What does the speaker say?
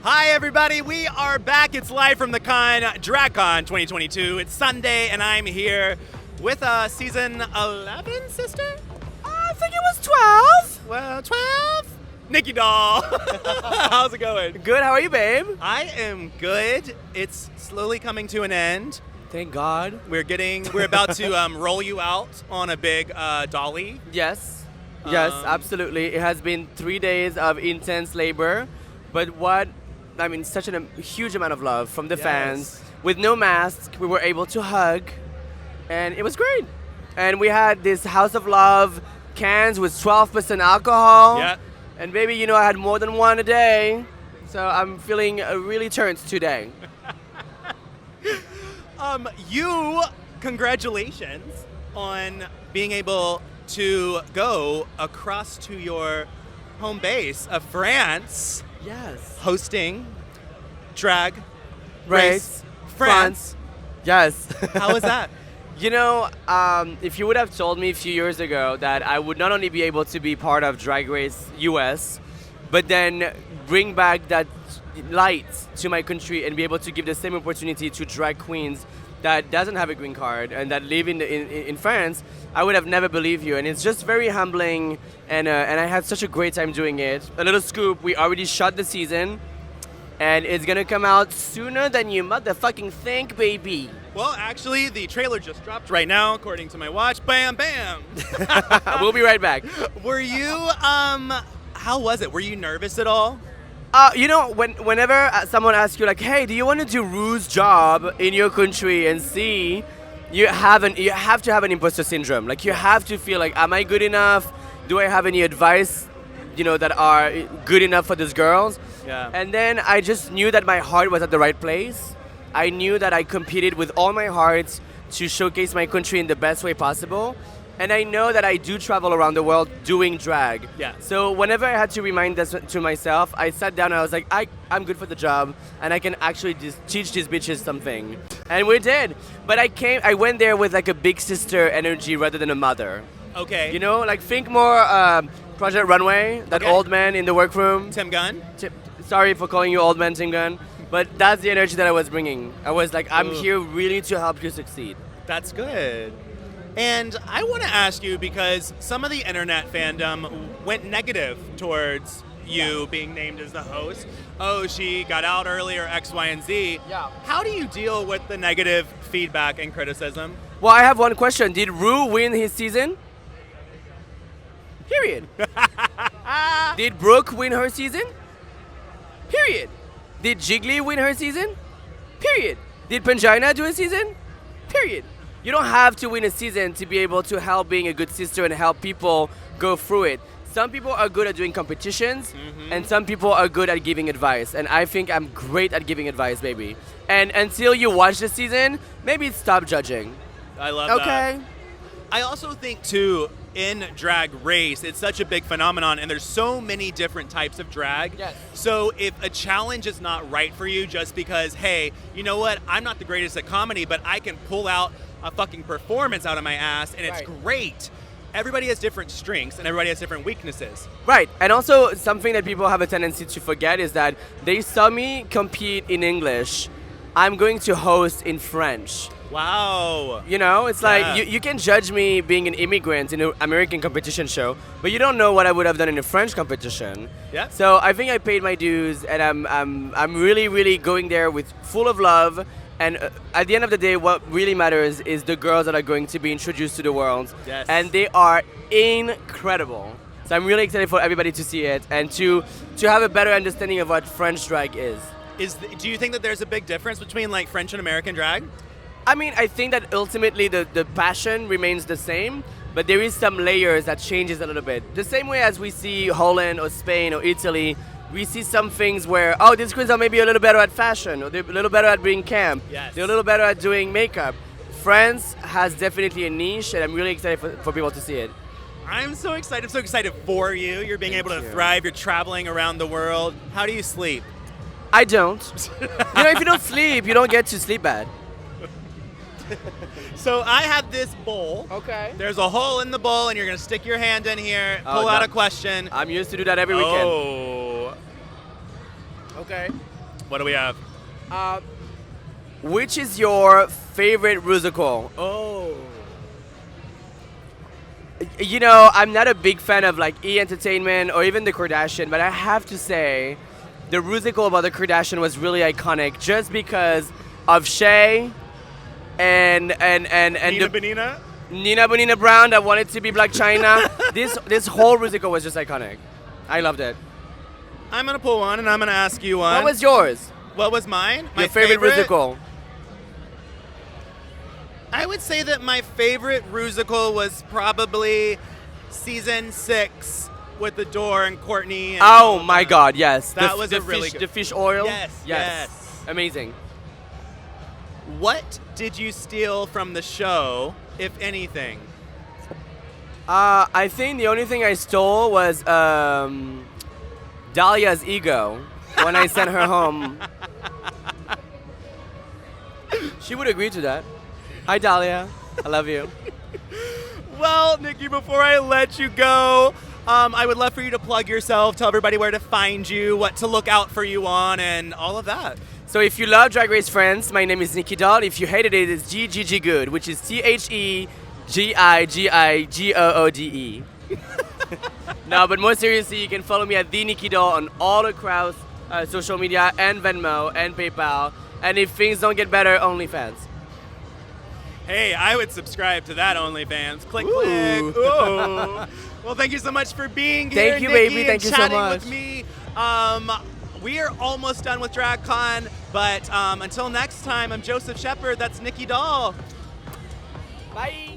Hi, everybody. We are back. It's live from the con, DragCon 2022. It's Sunday, and I'm here with season 11, sister? I think it was 12. Well, 12? Nicky Doll. How's it going? Good, how are you, babe? I am good. It's slowly coming to an end. Thank God. We're about to roll you out on a big dolly. Yes, absolutely. It has been 3 days of intense labor, but such a huge amount of love from the fans. With no mask, we were able to hug, and it was great. And we had this House of Love cans with 12% alcohol. Yeah. And baby, you know I had more than one a day, so I'm feeling really turned today. Congratulations on being able to go across to your home base of France. Yes. Hosting Drag Race France. Yes. How was that? You know, if you would have told me a few years ago that I would not only be able to be part of Drag Race US, but then bring back that light to my country and be able to give the same opportunity to drag queens that doesn't have a green card and that live in France, I would have never believed you. And it's just very humbling, and I had such a great time doing it. A little scoop, we already shot the season, and it's gonna come out sooner than you motherfucking think, baby. Well, actually, the trailer just dropped right now, according to my watch. Bam, bam. We'll be right back. Were you, how was it? Were you nervous at all? You know, whenever someone asks you, like, hey, do you want to do Ru's job in your country and see, you have to have an imposter syndrome. Like, you have to feel like, am I good enough? Do I have any advice, that are good enough for these girls? Yeah. And then I just knew that my heart was at the right place. I knew that I competed with all my heart to showcase my country in the best way possible. And I know that I do travel around the world doing drag. Yeah. So whenever I had to remind this to myself, I sat down and I was like, I'm good for the job, and I can actually just teach these bitches something. And we did. But I went there with like a big sister energy rather than a mother. Okay. Like think more Project Runway, that old man in the workroom. Tim Gunn? Sorry for calling you old man, Tim Gunn. But that's the energy that I was bringing. I was like, I'm here really to help you succeed. That's good. And I want to ask you, because some of the internet fandom went negative towards you being named as the host. Oh, she got out earlier, X, Y, and Z. Yeah. How do you deal with the negative feedback and criticism? Well, I have one question. Did Ru win his season? Period. Did Brooke win her season? Period. Did Jiggly win her season? Period. Did Pangina do a season? Period. You don't have to win a season to be able to help being a good sister and help people go through it. Some people are good at doing competitions, and some people are good at giving advice. And I think I'm great at giving advice, baby. And until you watch the season, maybe stop judging. I love that. Okay. I also think, too, in Drag Race, it's such a big phenomenon, and there's so many different types of drag. Yes. So if a challenge is not right for you just because, hey, you know what, I'm not the greatest at comedy, but I can pull out a fucking performance out of my ass, and it's great. Everybody has different strengths, and everybody has different weaknesses. Right, and also something that people have a tendency to forget is that they saw me compete in English. I'm going to host in French. Wow. It's like, you can judge me being an immigrant in an American competition show, but you don't know what I would have done in a French competition. Yeah. So I think I paid my dues, and I'm really, really going there with full of love. And at the end of the day, what really matters is the girls that are going to be introduced to the world. Yes. And they are incredible. So I'm really excited for everybody to see it and to have a better understanding of what French drag is. Do you think that there's a big difference between like French and American drag? I mean, I think that ultimately the passion remains the same, but there is some layers that changes a little bit. The same way as we see Holland or Spain or Italy, we see some things where, these queens are maybe a little better at fashion, or they're a little better at being camp. Yes. They're a little better at doing makeup. France has definitely a niche, and I'm really excited for people to see it. I'm so excited. I'm so excited for you. You're being able to thrive. You're traveling around the world. How do you sleep? I don't. If you don't sleep, you don't get to sleep bad. So I have this bowl. Okay. There's a hole in the bowl, and you're going to stick your hand in here, pull out a question. I'm used to do that every weekend. Oh. Okay. What do we have? Which is your favorite musical? Oh. You know, I'm not a big fan of like E! Entertainment or even the Kardashian, but I have to say, the musical about the Kardashian was really iconic just because of Shay and Nina Benina? Nina Bonina Brown that wanted to be Black China. This whole musical was just iconic. I loved it. I'm gonna pull one and I'm gonna ask you one. What was yours? What was mine? Your favorite musical? I would say that my favorite musical was probably season 6 with the Door and Courtney. And Oh my God! Yes, that was a really good. The fish oil. Yes. Amazing. What did you steal from the show, if anything? I think the only thing I stole was Dahlia's ego when I sent her home. She would agree to that. Hi, Dahlia. I love you. Well, Nikki, before I let you go, I would love for you to plug yourself, tell everybody where to find you, what to look out for you on, and all of that. So if you love Drag Race Friends, my name is Nicky Doll. If you hated it, it's GGG Good, which is TheGigiGoode. No, but more seriously, you can follow me at the Nicky Doll on all the crowds, social media, and Venmo, and PayPal. And if things don't get better, OnlyFans. Hey, I would subscribe to that OnlyFans. Click, Ooh. click. Ooh. Well, thank you so much for being here, Thank you, Nikki, baby. and Thank you so chatting much. with me. We are almost done with DragCon, but until next time, I'm Joseph Shepard. That's Nicky Doll. Bye.